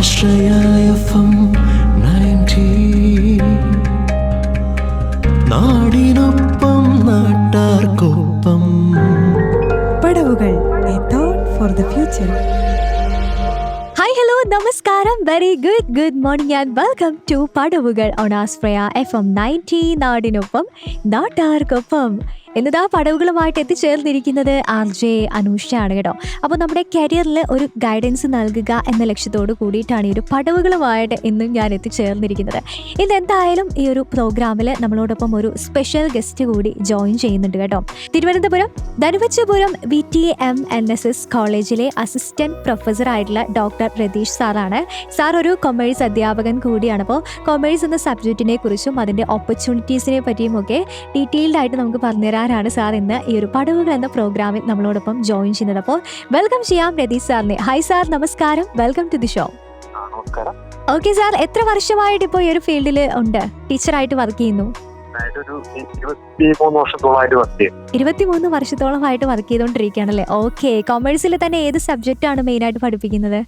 ആശ്രയ FM 90 നാടിനൊപ്പം നാട്ടാർക്കൊപ്പം. പടവുകൾ, a thought for the future. Hi hello നമസ്കാരം, very good morning and welcome to പടവുകൾ ഓൺ ആശ്രയ FM 90 നാടിനൊപ്പം നാട്ടാർക്കൊപ്പം. എന്നതാ പടവുകളുമായിട്ട് എത്തിച്ചേർന്നിരിക്കുന്നത് RJ അനൂഷയാണ് കേട്ടോ. അപ്പോൾ നമ്മുടെ കരിയറിൽ ഒരു ഗൈഡൻസ് നൽകുക എന്ന ലക്ഷ്യത്തോട് കൂടിയിട്ടാണ് ഈ ഒരു പടവുകളുമായിട്ട് ഇന്നും ഞാൻ എത്തിച്ചേർന്നിരിക്കുന്നത്. ഇന്ന് എന്തായാലും ഈ ഒരു പ്രോഗ്രാമിൽ നമ്മളോടൊപ്പം ഒരു സ്പെഷ്യൽ ഗസ്റ്റ് കൂടി ജോയിൻ ചെയ്യുന്നുണ്ട് കേട്ടോ. തിരുവനന്തപുരം ധനുവച്ചപുരം VTM-NSS കോളേജിലെ അസിസ്റ്റന്റ് പ്രൊഫസർ ആയിട്ടുള്ള ഡോക്ടർ രതീഷ് സാറാണ്. സാർ ഒരു കൊമേഴ്സ് അധ്യാപകൻ കൂടിയാണ്. അപ്പോൾ കൊമേഴ്സ് എന്ന സബ്ജക്റ്റിനെ കുറിച്ചും അതിൻ്റെ ഓപ്പർച്യൂണിറ്റീസിനെ പറ്റിയും ഒക്കെ ഡീറ്റെയിൽഡ് ആയിട്ട് നമുക്ക് പറഞ്ഞുതരാനാണ് സാർ ഇന്ന് ഈ ഒരു പടവുകൾ എന്ന പ്രോഗ്രാമിൽ നമ്മളോടൊപ്പം ജോയിൻ ചെയ്യുന്നത്. അപ്പോൾ വെൽക്കം ചെയ്യാം രതീഷ് സാറിനെ. ഹായ് സാർ, നമസ്കാരം, welcome to the show. Okay sir, എത്ര വർഷമായിട്ട് ഇപ്പോൾ ഈ ഒരു ഫീൽഡിൽ ഉണ്ട്, ടീച്ചറായിട്ട് വർക്ക് ചെയ്യുന്നു? 23 വർഷത്തോളമായിട്ട് വർക്ക് ചെയ്തുകൊണ്ടിരിക്കുകയാണല്ലേ. ഓക്കെ, കൊമേഴ്സിൽ തന്നെ ഏത് സബ്ജക്റ്റ് ആണ് മെയിൻ ആയിട്ട് പഠിപ്പിക്കുന്നത്?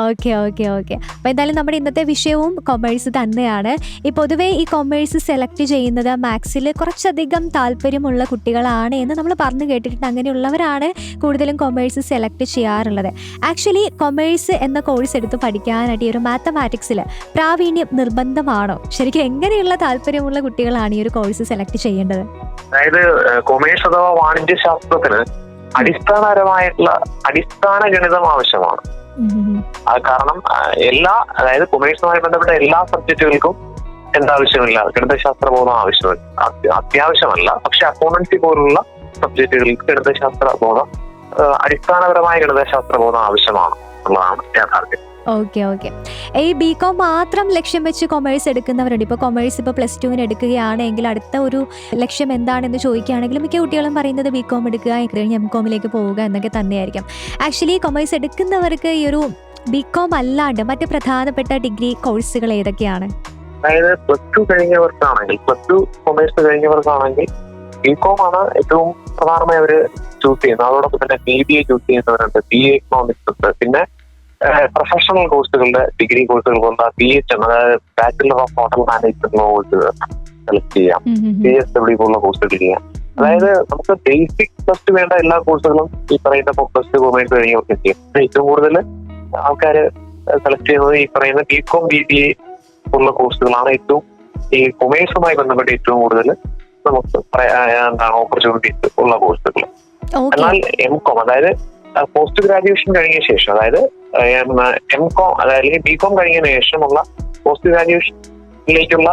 ഓക്കെ. അപ്പൊ എന്തായാലും നമ്മുടെ ഇന്നത്തെ വിഷയവും കൊമേഴ്സ് തന്നെയാണ്. ഈ പൊതുവേ ഈ കൊമേഴ്സ് സെലക്ട് ചെയ്യുന്നത് മാത്സിൽ കുറച്ചധികം താല്പര്യമുള്ള കുട്ടികളാണ് എന്ന് നമ്മൾ പറഞ്ഞു കേട്ടിട്ടുണ്ട്. അങ്ങനെയുള്ളവരാണ് കൂടുതലും കൊമേഴ്സ് സെലക്ട് ചെയ്യാറുള്ളത്. ആക്ച്വലി കൊമേഴ്സ് എന്ന കോഴ്സ് എടുത്ത് പഠിക്കാനായിട്ട് ഈ ഒരു മാത്തമാറ്റിക്സിൽ പ്രാവീണ്യം നിർബന്ധമാണോ? ശരിക്കും എങ്ങനെയുള്ള താല്പര്യമുള്ള കുട്ടികളാണ് ഈ ഒരു കോഴ്സ് സെലക്ട് ചെയ്യേണ്ടത്? അതായത് കൊമേഴ്സ് അഥവാ വാണിജ്യശാസ്ത്രത്തിന് അടിസ്ഥാന ഗണിതം ആവശ്യമാണ്. കാരണം അതായത് കൊമേഴ്സുമായി ബന്ധപ്പെട്ട എല്ലാ സബ്ജക്റ്റുകൾക്കും എന്താവശ്യമില്ല, ഗണിതശാസ്ത്ര ബോധം അത്യാവശ്യമല്ല. പക്ഷെ അക്കൗണ്ടൻസി പോലുള്ള സബ്ജക്റ്റുകൾക്ക് ഗണിതശാസ്ത്ര ബോധം, അടിസ്ഥാനപരമായ ഗണിതശാസ്ത്ര ബോധം ആവശ്യമാണ് എന്നുള്ളതാണ് യാഥാർത്ഥ്യം. ഓക്കെ. ഈ BCom മാത്രം ലക്ഷ്യം വെച്ച് കൊമേഴ്സ് എടുക്കുന്നവരുണ്ട്. ഇപ്പോൾ കൊമേഴ്സ് ഇപ്പോൾ +2 എടുക്കുകയാണെങ്കിൽ അടുത്ത ഒരു ലക്ഷ്യം എന്താണെന്ന് ചോദിക്കുകയാണെങ്കിൽ മിക്ക കുട്ടികളും പറയുന്നത് BCom എടുക്കുക, കഴിഞ്ഞ് MComലേക്ക് പോവുക എന്നൊക്കെ തന്നെയായിരിക്കും. ആക്ച്വലി കൊമേഴ്സ് എടുക്കുന്നവർക്ക് ഈ ഒരു BCom അല്ലാണ്ട് മറ്റ് പ്രധാനപ്പെട്ട ഡിഗ്രി കോഴ്സുകൾ ഏതൊക്കെയാണ്? അതായത് +2 കഴിഞ്ഞവർക്കാണെങ്കിൽ, +2 കൊമേഴ്സ് കഴിഞ്ഞവർക്കാണെങ്കിൽ BCom ആണ് ഏറ്റവും പ്രധാനമായി അവർ ചൂസ് ചെയ്യുന്നത്. അതോടൊപ്പം തന്നെ BBA ചൂസ് ചെയ്യുന്നവരുണ്ട്, BA എക്കണോമിക്സ് ഉണ്ട്. പിന്നെ പ്രൊഫഷണൽ കോഴ്സുകളുടെ ഡിഗ്രി കോഴ്സുകൾ കൊണ്ട് BHM, അതായത് ബാച്ചിലർ ഓഫ് ഹോട്ടൽ മാനേജ്മെന്റ് കോഴ്സുകൾ സെലക്ട് ചെയ്യാം, PSW പോലുള്ള കോഴ്സുകൾ ചെയ്യാം. അതായത് നമുക്ക് ബേസിക് ടെസ്റ്റ് വേണ്ട എല്ലാ കോഴ്സുകളും ഈ പറയുന്ന +2 കൊമേഴ്സ് കഴിഞ്ഞവർക്ക് ചെയ്യാം. ഏറ്റവും കൂടുതൽ ആൾക്കാർ സെലക്ട് ചെയ്യുന്നത് ഈ പറയുന്ന BCom BBA പോലുള്ള കോഴ്സുകളാണ്. ഏറ്റവും ഈ കൊമേഴ്സുമായി ബന്ധപ്പെട്ട് ഏറ്റവും കൂടുതൽ നമുക്ക് ഓപ്പർച്യൂണിറ്റീസ് ഉള്ള കോഴ്സുകൾ. എന്നാൽ MCom, അതായത് പോസ്റ്റ് ഗ്രാജുവേഷൻ കഴിഞ്ഞ ശേഷം, അതായത് MCom അതായത് BCom കഴിഞ്ഞതിന് ശേഷമുള്ള പോസ്റ്റ് ഗ്രാജുവേഷനിലേക്കുള്ള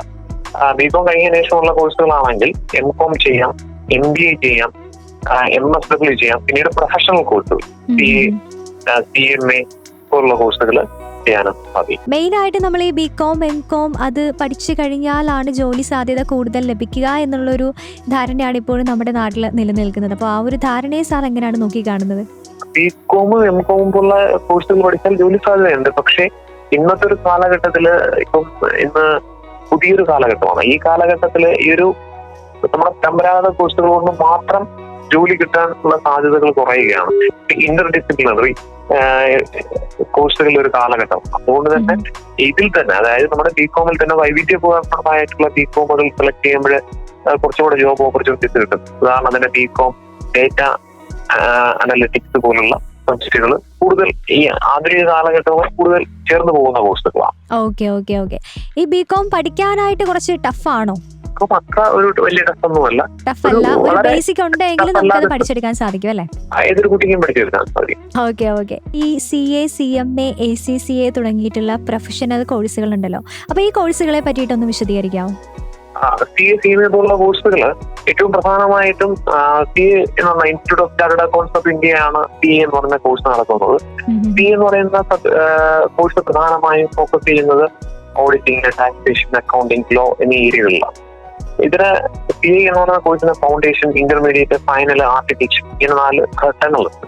BCom കഴിഞ്ഞതിന് ശേഷമുള്ള കോഴ്സുകളാണെങ്കിൽ MCom ചെയ്യാം, MBA ചെയ്യാം, MSW ചെയ്യാം. പിന്നീട് പ്രൊഫഷണൽ കോഴ്സുകൾ CMA പോലുള്ള കോഴ്സുകൾ ചെയ്യാനും സാധിക്കും. മെയിൻ ആയിട്ട് നമ്മൾ ഈ BCom MCom അത് പഠിച്ചു കഴിഞ്ഞാലാണ് ജോലി സാധ്യത കൂടുതൽ ലഭിക്കുക എന്നുള്ളൊരു ധാരണയാണ് ഇപ്പോഴും നമ്മുടെ നാട്ടിൽ നിലനിൽക്കുന്നത്. അപ്പോൾ ആ ഒരു ധാരണയെ സാർ എങ്ങനെയാണ് നോക്കി കാണുന്നത്? BCom MCom പോലുള്ള കോഴ്സുകൾ പഠിച്ചാൽ ജോലി സാധ്യതയുണ്ട്. പക്ഷെ ഇന്നത്തെ ഒരു കാലഘട്ടത്തില്, ഇന്ന് പുതിയൊരു കാലഘട്ടമാണ്. ഈ കാലഘട്ടത്തില് ഈ ഒരു നമ്മുടെ പരമ്പരാഗത കോഴ്സുകൾ കൊണ്ട് മാത്രം ജോലി കിട്ടാനുള്ള സാധ്യതകൾ കുറയുകയാണ്. ഇന്റർ ഡിസിപ്ലിനറി കോഴ്സുകളുടെ ഒരു കാലഘട്ടം. അതുകൊണ്ട് തന്നെ ഇതിൽ തന്നെ, അതായത് നമ്മുടെ BComൽ തന്നെ വൈവിധ്യപൂർണ്ണമായിട്ടുള്ള BComകൾ സെലക്ട് ചെയ്യുമ്പോൾ കുറച്ചുകൂടെ ജോബ് ഓപ്പർച്യൂണിറ്റീസ് കിട്ടും. ഉദാഹരണത്തിന് BCom ഡേറ്റ അനലിറ്റിക്സ് പോലുള്ള സബ്ജക്റ്റുകൾ കൂടുതൽ ഈ ആധുനിക കാലഘട്ടവും കൂടുതൽ ചേർന്ന് പോകുന്ന കോഴ്സുകളാണ്. ഓക്കെ. ഈ BCom പഠിക്കാനായിട്ട് കുറച്ച് ടഫാണോ? അത്ര ഒരു വലിയ ടഫൊന്നുമല്ല. ടഫല്ല, ഒരു ബേസിക് ഉണ്ടെങ്കിലും നമുക്കത് പഠിച്ചെടുക്കാൻ സാധിക്കും അല്ലേ? ഏതൊരു കുട്ടിക്കും പഠിച്ചെടുക്കാൻ സാധിക്കും. ഓക്കെ. ഈ CA CMA ACCA തുടങ്ങിയിട്ടുള്ള പ്രൊഫഷണൽ കോഴ്സുകൾ ഉണ്ടല്ലോ, അപ്പൊ ഈ കോഴ്സുകളെ പറ്റിയിട്ടൊന്ന് വിശദീകരിക്കാമോ? CA CMA പോലുള്ള കോഴ്സുകൾ ഏറ്റവും പ്രധാനമായിട്ടും CA എന്ന് പറഞ്ഞ institute of chartered accounts of India ആണ് CA എന്ന് പറയുന്ന കോഴ്സ് നടത്തുന്നത്. CA എന്ന് പറയുന്ന കോഴ്സ് പ്രധാനമായും ഫോക്കസ് ചെയ്യുന്നത് ഓഡിറ്റിംഗ്, ടാക്സേഷൻ, അക്കൗണ്ടിംഗ്, ലോ എന്നീ ഏരിയകളിലാണ്. ഇതിന് CA എന്ന് പറയുന്ന കോഴ്സിന് ഫൗണ്ടേഷൻ, ഇന്റർമീഡിയറ്റ്, ഫൈനൽ, ആർട്ടിറ്റെക്ചർ ഇങ്ങനെ 4 ഘട്ടങ്ങളുണ്ട്.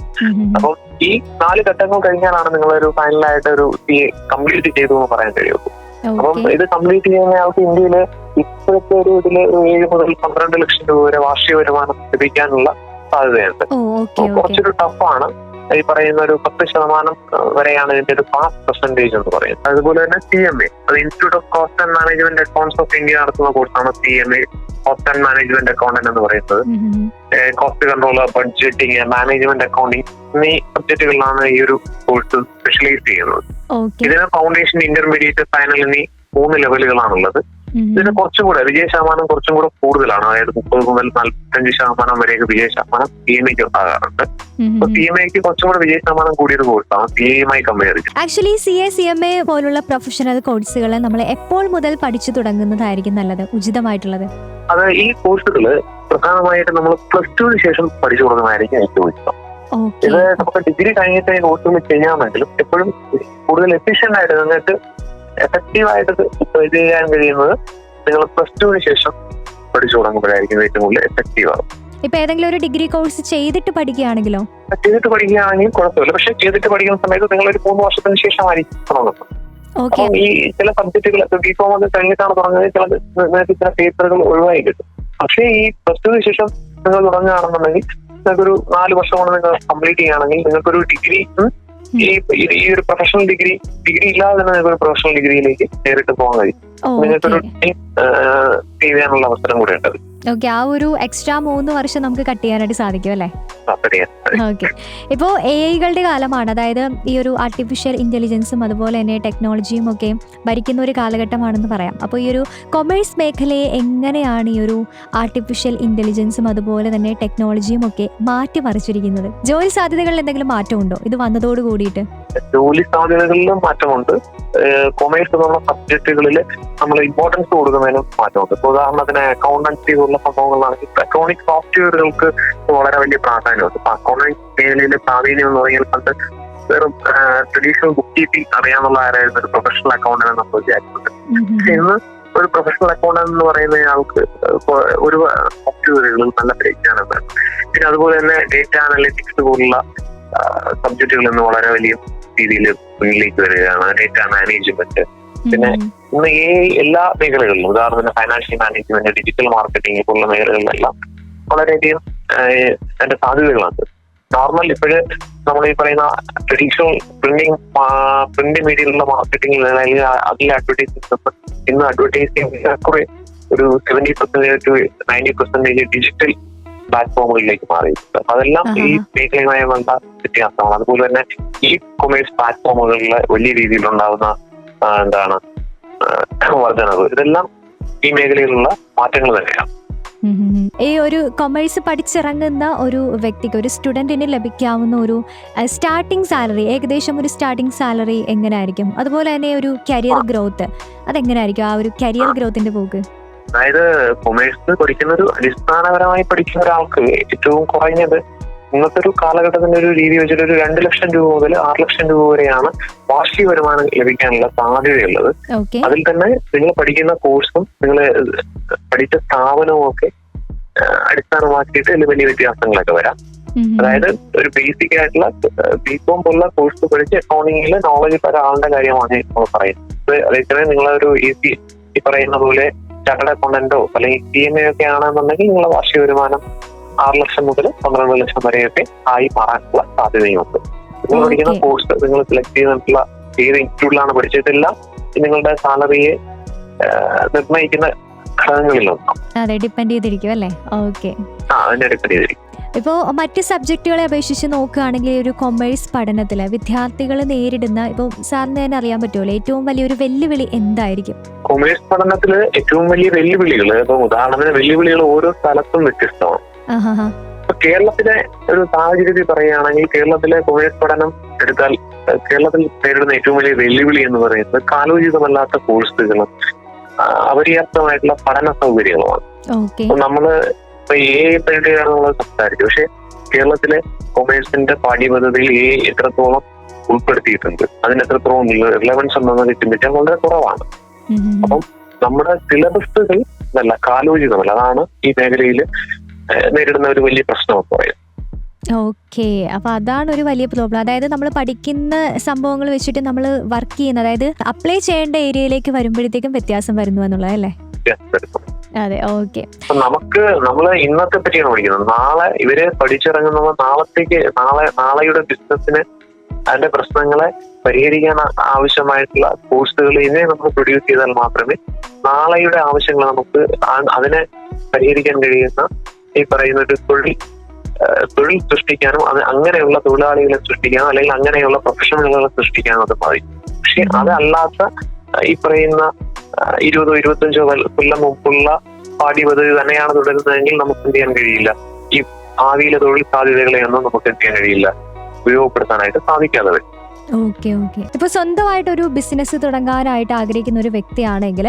അപ്പം ഈ 4 ഘട്ടങ്ങൾ കഴിഞ്ഞാലാണ് നിങ്ങളൊരു ഫൈനലായിട്ട് ഒരു CA കംപ്ലീറ്റ് ചെയ്തു എന്ന് പറയാൻ കഴിയുള്ളൂ. അപ്പം ഇത് കംപ്ലീറ്റ് ചെയ്യുന്ന ആൾക്ക് ഇന്ത്യയില് ഇപ്പോഴത്തെ ഒരു ഇതില് 7 മുതൽ 12 ലക്ഷം രൂപ വരെ വാർഷിക വരുമാനം ലഭിക്കാനുള്ള സാധ്യതയുണ്ട്. കുറച്ചൊരു ടഫാണ്. ഈ പറയുന്ന ഒരു 10% വരെയാണ് ഇതിന്റെ ഒരു പാസ് പെർസെന്റേജ് എന്ന് പറയുന്നത്. അതുപോലെ തന്നെ CMA, അത് institute of cost and management accounts of India നടത്തുന്ന കോഴ്സാണ് CMA, cost and management accountant എന്ന് പറയുന്നത്. Cost control, budgeting, management accounting എന്നീ സബ്ജക്റ്റുകളിലാണ് ഈ ഒരു കോഴ്സ് സ്പെഷ്യലൈസ് ചെയ്യുന്നത്. ഇതിന് ഫൗണ്ടേഷൻ, ഇന്റർമീഡിയറ്റ്, ഫൈനൽ എന്നീ 3 ലെവലുകളാണുള്ളത്. ഇതിന് കുറച്ചുകൂടെ വിജയ ശതമാനം കുറച്ചും കൂടെ കൂടുതലാണ്. അതായത് 30 മുതൽ 45% വരെയൊക്കെ വിജയ ശതമാനം CMAക്ക് ഉണ്ടാകാറുണ്ട്. അപ്പൊ CMAക്ക് കുറച്ചും കൂടെ വിജയ ശതമാനം കൂടിയൊരു കോഴ്സാണ് CAയുമായി കമ്പയർ ചെയ്ത്. ആക്ച്വലി CMA പോലുള്ള പ്രൊഫഷണൽ കോഴ്സുകൾ നമ്മൾ എപ്പോൾ മുതൽ പഠിച്ചു തുടങ്ങുന്നതായിരിക്കും നല്ലത്, ഉചിതമായിട്ടുള്ളത്? അത് ഈ കോഴ്സുകള് പ്രധാനമായിട്ട് നമ്മൾ +2 ശേഷം പഠിച്ചു കൊടുക്കുന്നതായിരിക്കും ഏറ്റവും ഉചിതം. ഇത് നമുക്ക് ഡിഗ്രി കഴിഞ്ഞിട്ട് ഈ കോഴ്സുകൾ ചെയ്യാമെങ്കിലും എപ്പോഴും കൂടുതൽ എഫിഷ്യന്റ് ആയിട്ട് നിങ്ങൾക്ക് എഫക്റ്റീവായിട്ട് ഇത് ചെയ്യാൻ കഴിയുന്നത് നിങ്ങൾ +2 ശേഷം പഠിച്ചു തുടങ്ങുമ്പോഴായിരിക്കും ഏറ്റവും കൂടുതൽ എഫക്റ്റീവ് ആകും. ഇപ്പൊ ഏതെങ്കിലും ഒരു ഡിഗ്രി കോഴ്സ് ചെയ്തിട്ട് പഠിക്കുകയാണെങ്കിൽ കുഴപ്പമില്ല. പക്ഷെ ചെയ്തിട്ട് പഠിക്കുന്ന സമയത്ത് നിങ്ങൾ ഒരു 3 വർഷത്തിന് ശേഷമായിരിക്കും തുടങ്ങുന്നത്. അപ്പൊ ഈ ചില സബ്ജക്റ്റുകൾ BCom ഒക്കെ കഴിഞ്ഞിട്ടാണ് തുടങ്ങുന്നത്, ചില പേപ്പറുകൾ ഒഴിവായി കിട്ടും. പക്ഷേ ഈ +2 ശേഷം നിങ്ങൾ തുടങ്ങുകയാണെന്നുണ്ടെങ്കിൽ നിങ്ങൾക്കൊരു 4 വർഷം കൊണ്ട് നിങ്ങൾ കംപ്ലീറ്റ് ചെയ്യുകയാണെങ്കിൽ നിങ്ങൾക്കൊരു ഡിഗ്രി, ഈ ഒരു പ്രൊഫഷണൽ ഡിഗ്രി ഇല്ലാതെ തന്നെ നിങ്ങൾക്ക് ഒരു പ്രൊഫഷണൽ ഡിഗ്രിയിലേക്ക് നേരിട്ട് പോകാൻ കഴിയും. നിങ്ങൾക്കൊരു ചെയ്യാനുള്ള അവസരം കൂടെ ഉണ്ട്. ഓക്കെ, ആ ഒരു എക്സ്ട്രാ 3 വർഷം നമുക്ക് കട്ട് ചെയ്യാനായിട്ട് സാധിക്കും അല്ലേ? ഓക്കെ. ഇപ്പോൾ AI-കളുടെ കാലമാണ്, അതായത് ഈ ഒരു ആർട്ടിഫിഷ്യൽ ഇന്റലിജൻസും അതുപോലെ തന്നെ ടെക്നോളജിയും ഒക്കെ ഭരിക്കുന്ന ഒരു കാലഘട്ടമാണെന്ന് പറയാം. അപ്പോൾ ഈ ഒരു കൊമേഴ്സ് മേഖലയെ എങ്ങനെയാണ് ഈ ഒരു ആർട്ടിഫിഷ്യൽ ഇന്റലിജൻസും അതുപോലെ തന്നെ ടെക്നോളജിയും ഒക്കെ മാറ്റിമറിച്ചിരിക്കുന്നത്? ജോലി സാധ്യതകളിൽ എന്തെങ്കിലും മാറ്റമുണ്ടോ ഇത് വന്നതോട് കൂടിയിട്ട്? ജോലി സാധ്യതകളിലും മാറ്റമുണ്ട്. കൊമേഴ്സ് എന്നുള്ള സബ്ജക്റ്റുകളിൽ നമ്മൾ ഇമ്പോർട്ടൻസ് കൊടുക്കുന്നതിനും മാറ്റമുണ്ട്. ഇപ്പോൾ ഉദാഹരണത്തിന് അക്കൗണ്ടൻസി പോലുള്ള സംഭവങ്ങളാണെങ്കിൽ അക്കൗണ്ടിങ് സോഫ്റ്റ്വെയറുകൾക്ക് വളരെ വലിയ പ്രാധാന്യമുണ്ട്. ഇപ്പൊ അക്കൗണ്ടിങ് മേഖലയിലെ പ്രാവീണ്യം എന്ന് പറഞ്ഞാൽ പണ്ട് വെറും ട്രഡീഷണൽ ബുക്ക് കീപ്പിംഗ് അറിയാന്നുള്ള ആരായിരുന്നു ഒരു പ്രൊഫഷണൽ അക്കൗണ്ടന്റ് നമ്മൾ വിചാരിക്കുന്നത്. പക്ഷെ ഇന്ന് ഒരു പ്രൊഫഷണൽ അക്കൗണ്ടന്റ് എന്ന് പറയുന്ന ആൾക്ക് ഒരു സോഫ്റ്റ്വെയറുകളിൽ നല്ല പരിജ്ഞാനം വേണം. പിന്നെ അതുപോലെ തന്നെ ഡേറ്റ അനലിറ്റിക്സ് പോലുള്ള സബ്ജക്റ്റുകൾ ഇന്ന് വളരെ വലിയ രീതിയിൽ മുന്നിലേക്ക് വരികയാണ്. ഡേറ്റ മാനേജ്മെന്റ്, പിന്നെ ഇന്ന് എല്ലാ മേഖലകളിലും, ഉദാഹരണത്തിന് ഫൈനാൻഷ്യൽ മാനേജ്മെന്റ്, ഡിജിറ്റൽ മാർക്കറ്റിംഗ് പോലുള്ള മേഖലകളിലെല്ലാം വളരെയധികം അതിന്റെ സാധ്യതകളുണ്ട്. നോർമൽ ഇപ്പോഴ് നമ്മൾ ഈ പറയുന്ന ട്രഡീഷണൽ പ്രിന്റ് മീഡിയയിലുള്ള മാർക്കറ്റിംഗിൽ അല്ലെങ്കിൽ അതിലെ അഡ്വർടൈസിംഗ്, ഇന്ന് അഡ്വർടൈസിംഗ് കുറെ ഒരു 70% to 90% ഡിജിറ്റൽ പ്ലാറ്റ്ഫോമുകളിലേക്ക് മാറിയിട്ടുണ്ട്. അപ്പൊ അതെല്ലാം ഈ മേഖലയുമായി വേണ്ട വ്യത്യാസമാണ്. അതുപോലെ തന്നെ ഈ കൊമേഴ്സ് പ്ലാറ്റ്ഫോമുകളിൽ വലിയ രീതിയിലുണ്ടാകുന്ന വർധനവ്, ഇതെല്ലാം ഈ മേഖലയിലുള്ള മാറ്റങ്ങൾ തന്നെയാണ്. ഈ ഒരു കൊമേഴ്സ് പഠിച്ചിറങ്ങുന്ന ഒരു വ്യക്തിക്ക്, ഒരു സ്റ്റുഡന്റിന് ലഭിക്കാവുന്ന ഒരു സ്റ്റാർട്ടിംഗ് സാലറി, ഏകദേശം ഒരു സ്റ്റാർട്ടിംഗ് സാലറി എങ്ങനെയായിരിക്കും? അതുപോലെ തന്നെ ഒരു കരിയർ ഗ്രോത്ത് അതെങ്ങനെയായിരിക്കും, ആ ഒരു കരിയർ ഗ്രോത്തിന്റെ പോക്ക്? അതായത് കൊമേഴ്സ് പഠിക്കുന്ന ഒരു അടിസ്ഥാനപരമായി പഠിക്കുന്ന ഒരാൾക്ക് ഏറ്റവും കുറഞ്ഞത് ഇന്നത്തെ ഒരു കാലഘട്ടത്തിന്റെ ഒരു രീതി വെച്ചിട്ട് ഒരു 2 ലക്ഷം രൂപ മുതൽ 6 ലക്ഷം രൂപ വരെയാണ് വാർഷിക വരുമാനം ലഭിക്കാനുള്ള സാധ്യതയുള്ളത്. അതിൽ തന്നെ നിങ്ങൾ പഠിക്കുന്ന കോഴ്സും നിങ്ങൾ പഠിച്ച സ്ഥാപനവും ഒക്കെ അടിസ്ഥാനമാക്കിയിട്ട് അതിൽ വലിയ വ്യത്യാസങ്ങളൊക്കെ വരാം. അതായത് ഒരു ബേസിക് ആയിട്ടുള്ള BCom പോലുള്ള കോഴ്സ് പഠിച്ച് അക്കൗണ്ടിങ്ങിൽ നോളജ് ഒരാളുടെ കാര്യമാണ് നമ്മൾ പറയുന്നത്. അതേസമയം നിങ്ങളൊരു ഈ പറയുന്ന പോലെ ചാർട്ടേഡ് അക്കൗണ്ടന്റോ അല്ലെങ്കിൽ CMA ഒക്കെ ആണെന്നുണ്ടെങ്കിൽ നിങ്ങളുടെ വാർഷിക വരുമാനം 6 ലക്ഷം മുതൽ 12 ലക്ഷം വരെയൊക്കെ ആയി മാറാനുള്ള സാധ്യതയുണ്ട്. നിങ്ങൾ പഠിക്കുന്ന കോഴ്സ്, നിങ്ങൾ സെലക്ട് ചെയ്തിട്ടുള്ള ഏത് ഇൻസ്റ്റിറ്റ്യൂട്ടിലാണ് പഠിച്ചതെല്ലാം നിങ്ങളുടെ സാലറിയെ നിർണ്ണയിക്കുന്ന ഘടകങ്ങളിലൊന്നും. അതെ, ഡിപ്പെൻഡ് ചെയ്തിരിക്കും അല്ലേ? ഓക്കെ, അതിനെ ഡിപ്പെൻഡ് ചെയ്തിരിക്കും. ഇപ്പോൾ മറ്റ് സബ്ജക്റ്റുകളെ അപേക്ഷിച്ച് നോക്കുകയാണെങ്കിൽ ഒരു കൊമേഴ്സ് പഠനത്തിൽ വിദ്യാർത്ഥികൾ നേരിടുന്ന, ഇപ്പോൾ സാറിന് തന്നെ അറിയാൻ പറ്റുമല്ലോ, ഏറ്റവും വലിയൊരു വെല്ലുവിളി എന്തായിരിക്കും? കൊമേഴ്സ് പഠനത്തിൽ ഏറ്റവും വലിയ വെല്ലുവിളികൾ, ഇപ്പൊ ഉദാഹരണത്തിന് വെല്ലുവിളികൾ ഓരോ സ്ഥലത്തും വ്യത്യസ്തമാണ്. ഇപ്പൊ കേരളത്തിലെ ഒരു സാഹചര്യത്തിൽ പറയുകയാണെങ്കിൽ കേരളത്തിലെ കൊമേഴ്സ് പഠനം എടുത്താൽ കേരളത്തിൽ നേരിടുന്ന ഏറ്റവും വലിയ വെല്ലുവിളി എന്ന് പറയുന്നത് കാലോചിതമല്ലാത്ത കോഴ്സുകളും അപര്യാപ്തമായിട്ടുള്ള പഠന സൗകര്യങ്ങളുമാണ്. അപ്പൊ നമ്മള് ഇപ്പൊ പറ്റിയാണ് നമ്മൾ സംസാരിച്ചത്. പക്ഷെ കേരളത്തിലെ കൊമേഴ്സിന്റെ പാഠ്യപദ്ധതിയിൽ എത്രത്തോളം ഉൾപ്പെടുത്തിയിട്ടുണ്ട്, അതിന് എത്രത്തോളം റിലവൻസ് ഉണ്ടെന്ന് ചിന്തിച്ചാൽ വളരെ കുറവാണ്. അപ്പം നമ്മുടെ സിലബസുകൾ നല്ല കാലോചിതമല്ല. അതാണ് ഈ മേഖലയിൽ നേരിടുന്ന ഒരു വലിയ പ്രശ്നം എന്ന് പറയുന്നത്. ഓക്കെ, അപ്പൊ അതാണ് ഒരു വലിയ പ്രോബ്ലം. അതായത് നമ്മൾ പഠിക്കുന്ന സംഭവങ്ങൾ വെച്ചിട്ട് നമ്മൾ വർക്ക് ചെയ്യുന്ന, അതായത് അപ്ലൈ ചെയ്യേണ്ട ഏരിയയിലേക്ക് വരുമ്പോഴത്തേക്കും വ്യത്യാസം വരുന്നു എന്നുള്ളതല്ലേ? അതെ, ഓക്കെ. നമ്മള് ഇന്നത്തെ പറ്റിയാണ് പഠിക്കുന്നത്. നാളെ ഇവര് പഠിച്ചിറങ്ങുന്നത് നാളെയുടെ ബിസിനസ്സിന് അതിന്റെ പ്രശ്നങ്ങളെ പരിഹരിക്കാൻ ആവശ്യമായിട്ടുള്ള കോഴ്സുകൾ ഇന്നേ നമുക്ക് പ്രൊഡ്യൂസ് ചെയ്താൽ മാത്രമേ നാളെയുടെ ആവശ്യങ്ങൾ നമുക്ക് അതിനെ പരിഹരിക്കാൻ കഴിയുന്ന ഈ പറയുന്ന ഒരു തൊഴിൽ സൃഷ്ടിക്കാനും അങ്ങനെയുള്ള തൊഴിലാളികളെ സൃഷ്ടിക്കാനും അല്ലെങ്കിൽ അങ്ങനെയുള്ള പ്രൊഫഷണലുകളെ സൃഷ്ടിക്കാനും അത് സാധിക്കും. പക്ഷെ അതല്ലാത്ത ഈ പറയുന്ന 20-25 കൊല്ലം മുമ്പുള്ള പാഠ്യപദ്ധതി തന്നെയാണ് തുടരുന്നതെങ്കിൽ നമുക്ക് എന്ത് ചെയ്യാൻ കഴിയില്ല. ഈ ഭാവിയിലെ തൊഴിൽ സാധ്യതകളെയൊന്നും നമുക്ക് എന്ത് ചെയ്യാൻ കഴിയില്ല, ഉപയോഗപ്പെടുത്താനായിട്ട് സാധിക്കാതെ വരും. ഓക്കെ. ഇപ്പൊ സ്വന്തമായിട്ടൊരു ബിസിനസ് തുടങ്ങാനായിട്ട് ആഗ്രഹിക്കുന്ന ഒരു വ്യക്തിയാണെങ്കിൽ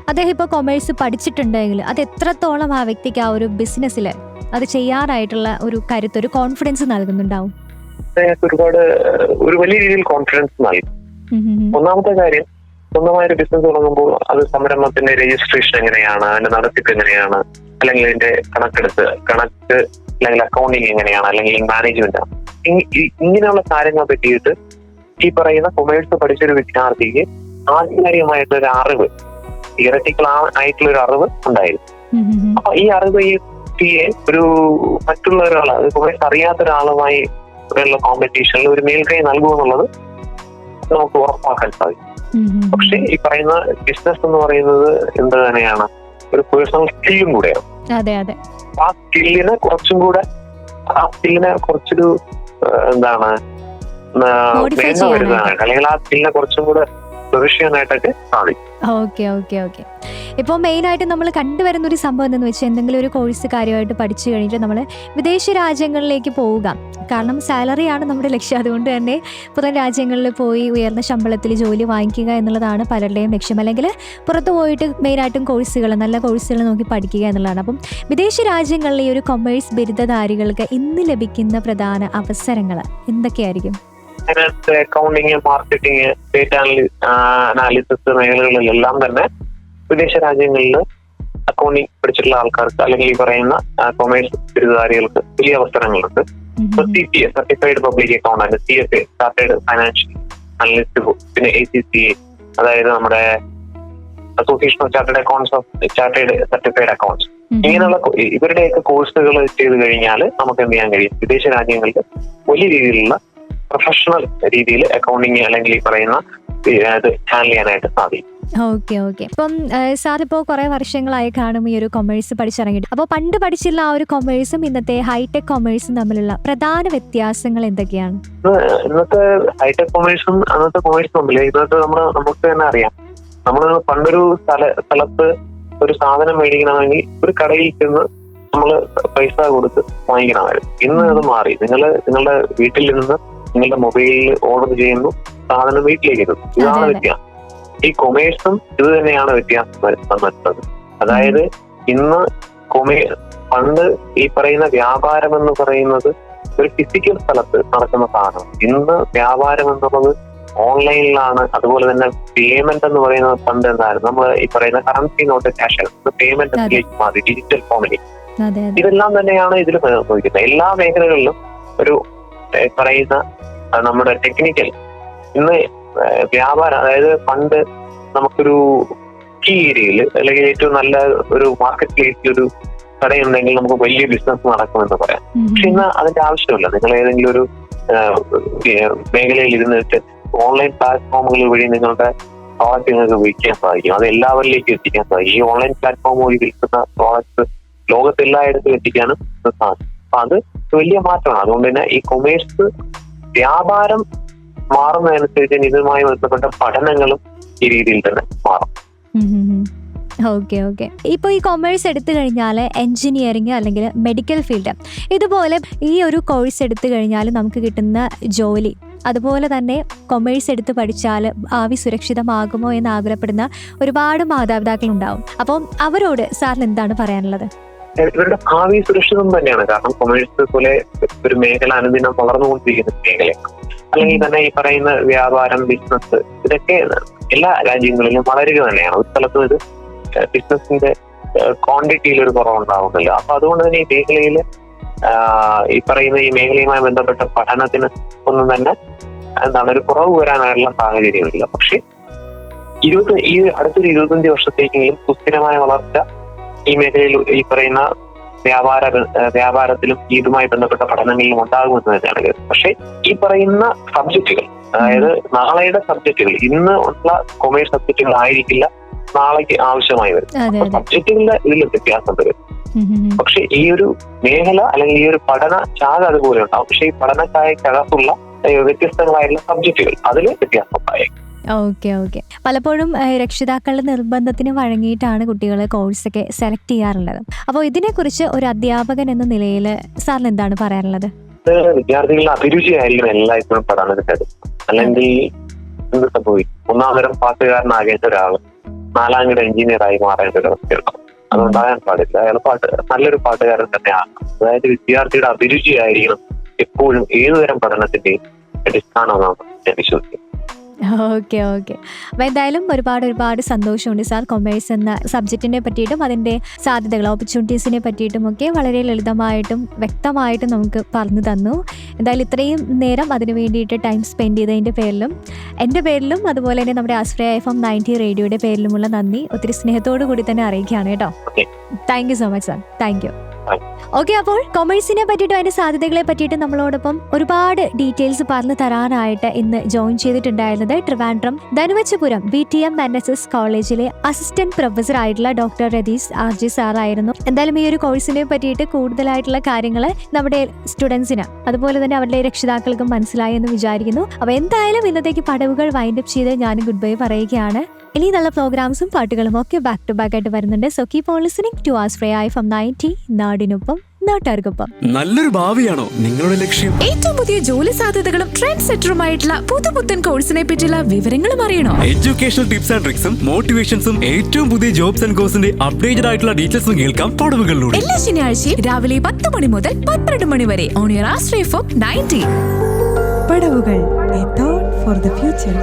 അദ്ദേഹം ഇപ്പൊ കൊമേഴ്സ് പഠിച്ചിട്ടുണ്ടെങ്കിൽ അത് എത്രത്തോളം ആ വ്യക്തിക്ക് ആ ഒരു ബിസിനസ്സിൽ അത് ചെയ്യാനായിട്ടുള്ള ഒരു കരുത്ത്, ഒരു കോൺഫിഡൻസ് നൽകുന്നുണ്ടാവും? ഒരു വലിയ രീതിയിൽ കോൺഫിഡൻസ് നൽകും. ഒന്നാമത്തെ കാര്യം, സ്വന്തമായൊരു ബിസിനസ് തുടങ്ങുമ്പോൾ അത് സംരംഭത്തിന്റെ രജിസ്ട്രേഷൻ എങ്ങനെയാണ്, അതിന്റെ നടത്തിപ്പ് എങ്ങനെയാണ്, അല്ലെങ്കിൽ അതിന്റെ കണക്ക് അല്ലെങ്കിൽ അക്കൗണ്ടിങ് എങ്ങനെയാണ്, അല്ലെങ്കിൽ മാനേജ്മെന്റ് ആണ്, ഇങ്ങനെയുള്ള കാര്യങ്ങളെ പറ്റിയിട്ട് ഈ പറയുന്ന കൊമേഴ്സ് പഠിച്ചൊരു വിദ്യാർത്ഥിക്ക് ആധികാരികമായിട്ടൊരു അറിവ്, തിയററ്റിക്കൽ ആയിട്ടുള്ള ഒരു അറിവ് ഉണ്ടായിരുന്നു. അപ്പൊ ഈ അറിവ് ഈ വ്യക്തിയെ ഒരു മറ്റുള്ള ഒരാൾ, കൊമേഴ്സ് അറിയാത്ത ഒരാളുമായി ഉള്ള കോമ്പറ്റീഷനിൽ ഒരു മേൽക്കൈ നൽകുമെന്നുള്ളത് നമുക്ക് ഉറപ്പാക്കാൻ സാധിക്കും. പക്ഷെ ഈ പറയുന്ന ബിസിനസ് എന്ന് പറയുന്നത് എന്ത് തന്നെയാണ്, ഒരു പേഴ്സണൽ സ്കില്ലും കൂടെയാണ്. ആ സ്കില്ലിനെ കുറച്ചൊരു എന്താണ് മേന്മ വരുന്നതായിട്ട്, അല്ലെങ്കിൽ ആ സ്കില്ലിനെ കുറച്ചും കൂടെ പ്രൊഫഷനായിട്ടൊക്കെ സാധിക്കും. ഓക്കെ. ഇപ്പോൾ മെയിനായിട്ട് നമ്മൾ കണ്ടുവരുന്ന ഒരു സംഭവം എന്തെന്ന് വെച്ചാൽ, എന്തെങ്കിലും ഒരു കോഴ്സ് കാര്യമായിട്ട് പഠിച്ചു കഴിഞ്ഞിട്ട് നമ്മൾ വിദേശ രാജ്യങ്ങളിലേക്ക് പോവുക. കാരണം സാലറിയാണ് നമ്മുടെ ലക്ഷ്യം. അതുകൊണ്ട് തന്നെ പുറം രാജ്യങ്ങളിൽ പോയി ഉയർന്ന ശമ്പളത്തിൽ ജോലി വാങ്ങിക്കുക എന്നുള്ളതാണ് പലരുടെയും ലക്ഷ്യം. അല്ലെങ്കിൽ പുറത്ത് പോയിട്ട് മെയിനായിട്ടും നല്ല കോഴ്സുകൾ നോക്കി പഠിക്കുക എന്നുള്ളതാണ്. അപ്പം വിദേശ രാജ്യങ്ങളിലെ ഒരു കൊമേഴ്സ് ബിരുദധാരികൾക്ക് ഇന്ന് ലഭിക്കുന്ന പ്രധാന അവസരങ്ങൾ എന്തൊക്കെയായിരിക്കും? അക്കൗണ്ടിങ്, മാർക്കറ്റിംഗ്, ഡേറ്റ അനാലിസിസ് മേഖലകളിലെല്ലാം തന്നെ വിദേശ രാജ്യങ്ങളിൽ അക്കൗണ്ടിങ് പഠിച്ചിട്ടുള്ള ആൾക്കാർക്ക്, അല്ലെങ്കിൽ ഈ പറയുന്ന കൊമേഴ്സ് ബിരുദധാരികൾക്ക് വലിയ അവസരങ്ങളുണ്ട്. CPA, certified public accountant, CFA, chartered financial analyst, പിന്നെ ACCA, അതായത് നമ്മുടെ association of chartered accounts of chartered certified accounts, ഇങ്ങനെയുള്ള ഇവരുടെയൊക്കെ കോഴ്സുകൾ ചെയ്ത് കഴിഞ്ഞാൽ നമുക്ക് എന്ത് ചെയ്യാൻ കഴിയും, വിദേശ രാജ്യങ്ങളിൽ വലിയ രീതിയിലുള്ള പ്രൊഫഷണൽ രീതിയിൽ അക്കൗണ്ടിങ് അല്ലെങ്കിൽ ഈ പറയുന്ന ഹാൻഡിൽ ചെയ്യാനായിട്ട് സാധിക്കും. ഓക്കെ. ഇപ്പം സാർ ഇപ്പോൾ കുറെ വർഷങ്ങളായി കാണും ഈ ഒരു കൊമേഴ്സ് പഠിച്ചിറങ്ങിയിട്ട്. അപ്പോൾ പണ്ട് പഠിച്ചിട്ടുള്ള ആ ഒരു കൊമേഴ്സും ഇന്നത്തെ ഹൈടെക് കൊമേഴ്സും തമ്മിലുള്ള പ്രധാന വ്യത്യാസങ്ങൾ എന്തൊക്കെയാണ്? ഇന്നത്തെ ഹൈടെക് കൊമേഴ്സും അന്നത്തെ കൊമേഴ്സും തമ്മിൽ ഇന്നത്തെ നമുക്ക് തന്നെ അറിയാം. നമ്മൾ പണ്ടൊരു സ്ഥലത്ത് ഒരു സാധനം മേടിക്കണമെങ്കിൽ ഒരു കടയിൽ ചെന്ന് നമ്മൾ പൈസ കൊടുത്ത് വാങ്ങിക്കണമായിരുന്നു. ഇന്ന് അത് മാറി. നിങ്ങളുടെ വീട്ടിൽ നിന്ന് നിങ്ങളുടെ മൊബൈലിൽ ഓർഡർ ചെയ്യുന്നു, സാധനം വീട്ടിലേക്ക് എത്തുന്നു. ഇതാണ് വ്യത്യാസം. ഈ കൊമേഴ്സും ഇത് തന്നെയാണ് വ്യത്യാസം വരുന്നത്. അതായത് ഇന്ന് പണ്ട് ഈ പറയുന്ന വ്യാപാരം എന്ന് പറയുന്നത് ഒരു ഫിസിക്കൽ സ്ഥലത്ത് നടക്കുന്ന സാധനം. ഇന്ന് വ്യാപാരം എന്നുള്ളത് ഓൺലൈനിലാണ്. അതുപോലെ തന്നെ പേയ്മെന്റ് എന്ന് പറയുന്നത് പണ്ട് എന്തായിരുന്നു, നമ്മൾ ഈ പറയുന്ന കറൻസി നോട്ട് ക്യാഷ് പേയ്മെന്റ് മാറി ഡിജിറ്റൽ ഫോമിലേക്ക്. ഇതെല്ലാം തന്നെയാണ് ഇതിൽ സംഭവിക്കുന്നത്. എല്ലാ മേഖലകളിലും ഒരു പറയുന്ന നമ്മുടെ ടെക്നിക്കൽ ഇന്ന് വ്യാപാരം, അതായത് പണ്ട് നമുക്കൊരു കീ ഏരിയയിൽ അല്ലെങ്കിൽ ഏറ്റവും നല്ല ഒരു മാർക്കറ്റ് പ്ലേസിൽ ഒരു കടയുണ്ടെങ്കിൽ നമുക്ക് വലിയ ബിസിനസ് നടക്കുമെന്ന് പറയാം. പക്ഷെ ഇന്ന് അതിന്റെ ആവശ്യമില്ല. നിങ്ങൾ ഏതെങ്കിലും ഒരു മേഖലയിൽ ഇരുന്നിട്ട് ഓൺലൈൻ പ്ലാറ്റ്ഫോമുകൾ വഴി നിങ്ങളുടെ പ്രോഡക്റ്റ് നിങ്ങൾക്ക് വിൽക്കാൻ സാധിക്കും. അത് എല്ലാവരിലേക്കും എത്തിക്കാൻ സാധിക്കും. ഈ ഓൺലൈൻ പ്ലാറ്റ്ഫോം വഴി വിൽക്കുന്ന പ്രോഡക്റ്റ് ലോകത്തെല്ലായിടത്തും എത്തിക്കാനും സാധിക്കും. അപ്പൊ അത് വലിയ മാറ്റമാണ്. അതുകൊണ്ട് തന്നെ ഈ കൊമേഴ്സ് വ്യാപാരം മാറുന്നതനുസരിച്ച് ഇതുമായി ബന്ധപ്പെട്ട പഠനങ്ങളും ഈ രീതിയിൽ തന്നെ മാറും. ഓക്കെ. ഇപ്പോൾ ഈ കൊമേഴ്സ് എടുത്തു കഴിഞ്ഞാൽ എൻജിനീയറിങ് അല്ലെങ്കിൽ മെഡിക്കൽ ഫീൽഡ്, ഇതുപോലെ ഈ ഒരു കോഴ്സ് എടുത്തു കഴിഞ്ഞാൽ നമുക്ക് കിട്ടുന്ന ജോലി, അതുപോലെ തന്നെ കൊമേഴ്സ് എടുത്ത് പഠിച്ചാൽ ഭാവി സുരക്ഷിതമാകുമോ എന്ന് ആഗ്രഹപ്പെടുന്ന ഒരുപാട് മാതാപിതാക്കളുണ്ടാവും. അപ്പം അവരോട് സാറിന് എന്താണ് പറയാനുള്ളത്? ഇവരുടെ ഭാവി സുരക്ഷിതം തന്നെയാണ്. കാരണം കൊമേഴ്സ് പോലെ ഒരു മേഖല അനുദിനം വളർന്നുകൊണ്ടിരിക്കുന്ന മേഖലയാണ്. അല്ലെങ്കിൽ തന്നെ ഈ പറയുന്ന വ്യാപാരം, ബിസിനസ്, ഇതൊക്കെ എല്ലാ രാജ്യങ്ങളിലും വളരുക തന്നെയാണ്. ഒരു സ്ഥലത്തും ഇത് ബിസിനസിന്റെ ക്വാണ്ടിറ്റിയിൽ ഒരു കുറവുണ്ടാവുന്നില്ല. അപ്പൊ അതുകൊണ്ട് തന്നെ ഈ മേഖലയിൽ ഈ പറയുന്ന ഈ മേഖലയുമായി ബന്ധപ്പെട്ട പഠനത്തിന് ഒന്നും തന്നെ ഒരു കുറവ് വരാനായിട്ടുള്ള സാഹചര്യമില്ല. പക്ഷെ ഈ അടുത്തൊരു 25 വർഷത്തേക്കെങ്കിലും സുസ്ഥിരമായ വളർച്ച ഈ മേഖലയിൽ ഈ പറയുന്ന വ്യാപാരത്തിലും ഇതുമായി ബന്ധപ്പെട്ട പഠനങ്ങളിലും ഉണ്ടാകുമെന്ന് തന്നെയാണ് കരുതുന്നത്. പക്ഷെ ഈ പറയുന്ന സബ്ജക്റ്റുകൾ, അതായത് നാളെയുടെ സബ്ജക്റ്റുകൾ, ഇന്ന് ഉള്ള കൊമേഴ്സ് സബ്ജക്റ്റുകൾ ആയിരിക്കില്ല നാളേക്ക് ആവശ്യമായി വരും. സബ്ജക്റ്റുകളുടെ ഇതിൽ വ്യത്യാസം വരും. പക്ഷെ ഈ ഒരു മേഖല അല്ലെങ്കിൽ ഈ ഒരു പഠന ശാഖ അതുപോലെ ഉണ്ടാവും. പക്ഷെ ഈ പഠന ശാഖയ്ക്കകത്തുള്ള വ്യത്യസ്തങ്ങളായിട്ടുള്ള സബ്ജക്റ്റുകൾ അതിൽ വ്യത്യാസം ഉണ്ടായേക്കും. ഓക്കെ. പലപ്പോഴും രക്ഷിതാക്കളുടെ നിർബന്ധത്തിന് വഴങ്ങിയിട്ടാണ് കുട്ടികൾ കോഴ്സൊക്കെ സെലക്ട് ചെയ്യാറുള്ളത്. അപ്പോൾ ഇതിനെക്കുറിച്ച് ഒരു അധ്യാപകൻ എന്ന നിലയിൽ സാറിന് എന്താണ് പറയാനുള്ളത്? വിദ്യാർത്ഥികളുടെ അഭിരുചിയായിരിക്കും എല്ലായ്പ്പോഴും പഠനത്തിൻ്റെ. അല്ലെങ്കിൽ എന്ത് സംഭവിക്കും, 1-ാം തരം പാട്ടുകാരനാകേണ്ട ഒരാൾ 4-ാം ഗ്രേഡ് എഞ്ചിനീയർ ആയി മാറേണ്ട ഒരു അവസ്ഥയുണ്ടാവും. അതുണ്ടാകാൻ പാടില്ല. അയാൾ നല്ലൊരു പാട്ടുകാരൻ തന്നെയാണ്. അതായത് വിദ്യാർത്ഥിയുടെ അഭിരുചിയായിരിക്കണം എപ്പോഴും ഏതുതരം പഠനത്തിന്റെയും അടിസ്ഥാനമെന്നാണ് ഞാൻ വിശ്വസിക്കുന്നത്. ഓക്കെ. അപ്പോൾ എന്തായാലും ഒരുപാട് സന്തോഷമുണ്ട് സാർ. കൊമേഴ്സ് എന്ന സബ്ജക്റ്റിനെ പറ്റിയിട്ടും അതിൻ്റെ സാധ്യതകൾ, ഓപ്പർച്യൂണിറ്റീസിനെ പറ്റിയിട്ടും ഒക്കെ വളരെ ലളിതമായിട്ടും വ്യക്തമായിട്ടും നമുക്ക് പറഞ്ഞു തന്നു. എന്തായാലും ഇത്രയും നേരം അതിന് വേണ്ടിയിട്ട് ടൈം സ്പെൻഡ് ചെയ്തതിൻ്റെ പേരിലും എൻ്റെ പേരിലും അതുപോലെ തന്നെ നമ്മുടെ ആശ്രയ FM 90 റേഡിയോയുടെ പേരിലുമുള്ള നന്ദി ഒത്തിരി സ്നേഹത്തോടു കൂടി തന്നെ അറിയിക്കുകയാണ് കേട്ടോ. Thank you so much sir. Thank you. Okay, അപ്പോൾ കൊമേഴ്സിനെ പറ്റിയിട്ടും അതിൻ്റെ സാധ്യതകളെ പറ്റിയിട്ട് നമ്മളോടൊപ്പം ഒരുപാട് ഡീറ്റെയിൽസ് പറഞ്ഞു തരാനായിട്ട് ഇന്ന് ജോയിൻ ചെയ്തിട്ടുണ്ടായിരുന്നത് ട്രിവാൻഡ്രം ധനുവച്ചപുരം BTM NSS കോളേജിലെ അസിസ്റ്റന്റ് പ്രൊഫസർ ആയിട്ടുള്ള ഡോക്ടർ രതീഷ് RJ സാറായിരുന്നു. എന്തായാലും ഈ ഒരു കോഴ്സിനെ പറ്റിയിട്ട് കൂടുതലായിട്ടുള്ള കാര്യങ്ങൾ നമ്മുടെ സ്റ്റുഡൻസിന് അതുപോലെ തന്നെ അവരുടെ രക്ഷിതാക്കൾക്കും മനസ്സിലായി എന്ന് വിചാരിക്കുന്നു. അപ്പോൾ എന്തായാലും ഇന്നത്തേക്ക് പടവുകൾ വൈൻഡപ്പ് ചെയ്ത് ഞാൻ ഗുഡ് ബൈ പറയുകയാണ്. ഇനി നല്ല പ്രോഗ്രാംസും പാട്ടുകളും ഒക്കെ ബാക്ക് ടു ബാക്ക് ആയിട്ട് വരുന്നുണ്ട്. So keep on listening to Ashraya FM 90 നാടിനൊപ്പം നാട്ടുകാർക്കൊപ്പം. നല്ലൊരു ഭാവിയാണോ നിങ്ങളുടെ ലക്ഷ്യം? ഏറ്റവും പുതിയ ജോലി സാധ്യതകളും ട്രെൻഡ് സെറ്ററുമായിട്ടുള്ള പുതുപുത്തൻ കോഴ്സിനെ പറ്റിയുള്ള വിവരങ്ങളും അറിയണോ? എഡ്യൂക്കേഷണൽ ടിപ്സ് ആൻഡ് ട്രിക്സും മോട്ടിവേഷൻസും ഏറ്റവും പുതിയ ജോബ്സ് ആൻഡ് കോഴ്സിന്റെ അപ്ഡേറ്റഡ് ആയിട്ടുള്ള ഡീറ്റെയിൽസും കേൾക്കാം പടവുകളിലൂടെ. എല്ലാ ശനിയാഴ്ചയും രാവിലെ 10 മണി മുതൽ 12 മണി വരെ ഓൺ യുവർ ആശ്രയ FM 90. പടവുകൾ, A thought for the future.